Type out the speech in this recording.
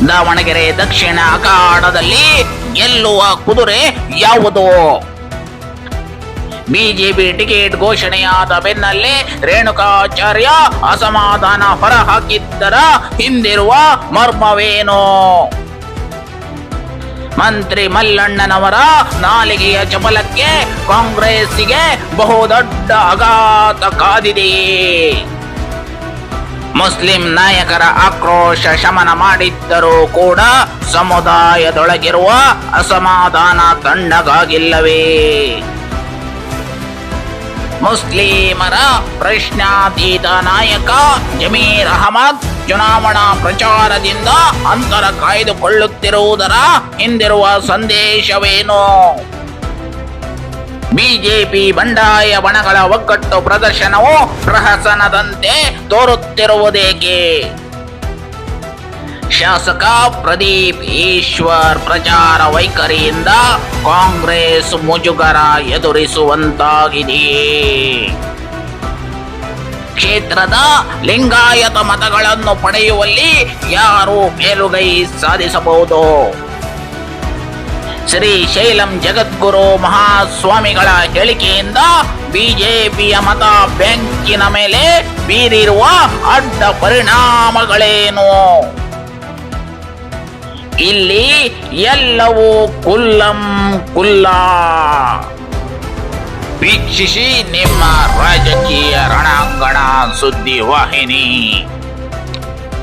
ದಾವಣಗೆರೆ ದಕ್ಷಿಣ ಅಖಾಡದಲ್ಲಿ ಗೆಲ್ಲುವ ಕುದುರೆ ಯಾವುದು? ಬಿಜೆಪಿ ಟಿಕೆಟ್ ಘೋಷಣೆಯಾದ ಬೆನ್ನಲ್ಲೇ ರೇಣುಕಾಚಾರ್ಯ ಅಸಮಾಧಾನ ಹೊರಹಾಕಿದ್ದರ ಹಿಂದಿರುವ ಮರ್ಮವೇನು? ಮಂತ್ರಿ ಮಲ್ಲಣ್ಣನವರ ನಾಲಿಗೆಯ ಚಪಲಕ್ಕೆ ಕಾಂಗ್ರೆಸ್ಸಿಗೆ ಬಹುದೊಡ್ಡ ಆಘಾತ ಕಾದಿದೆಯೇ? ಮುಸ್ಲಿಂ ನಾಯಕರ ಆಕ್ರೋಶ ಶಮನ ಮಾಡಿದ್ದರೂ ಕೂಡ ಸಮುದಾಯದೊಳಗಿರುವ ಅಸಮಾಧಾನ ತಣ್ಣಗಾಗಿಲ್ಲವೇ? ಮುಸ್ಲಿಮರ ಪ್ರಶ್ನಾತೀತ ನಾಯಕ ಜಮೀರ್ ಅಹಮದ್ ಚುನಾವಣಾ ಪ್ರಚಾರದಿಂದ ಅಂತರ ಕಾಯ್ದುಕೊಳ್ಳುತ್ತಿರುವುದರ ಹಿಂದಿರುವ ಸಂದೇಶವೇನು? ಬಿಜೆಪಿ ಬಂಡಾಯ ಬಣಗಳ ಒಗ್ಗಟ್ಟು ಪ್ರದರ್ಶನವು ಪ್ರಹಸನದಂತೆ ತೋರುತ್ತಿರುವುದೇಕೆ? ಶಾಸಕ ಪ್ರದೀಪ್ ಈಶ್ವರ್ ಪ್ರಚಾರ ವೈಖರಿಯಿಂದ ಕಾಂಗ್ರೆಸ್ ಮುಜುಗರ ಎದುರಿಸುವಂತಾಗಿದೆಯೇ? ಕ್ಷೇತ್ರದ ಲಿಂಗಾಯತ ಮತಗಳನ್ನು ಪಡೆಯುವಲ್ಲಿ ಯಾರು ಮೇಲುಗೈ ಸಾಧಿಸಬಹುದು? ಶ್ರೀಶೈಲಂ ಜಗದ್ಗುರು ಮಹಾಸ್ವಾಮಿಗಳ ಹೇಳಿಕೆಯಿಂದ ಬಿಜೆಪಿಯ ಮತ ಬ್ಯಾಂಕಿನ ಮೇಲೆ ಬೀರಿರುವ ಅಡ್ಡ ಪರಿಣಾಮಗಳೇನು? ಇಲ್ಲಿ ಎಲ್ಲವೂ ಕುಲ್ಲಂ ಕುಲ್ಲ. ವೀಕ್ಷಿಸಿ ನಿಮ್ಮ ರಾಜಕೀಯ ರಣಾಂಗಣ ಸುದ್ದಿ ವಾಹಿನಿ.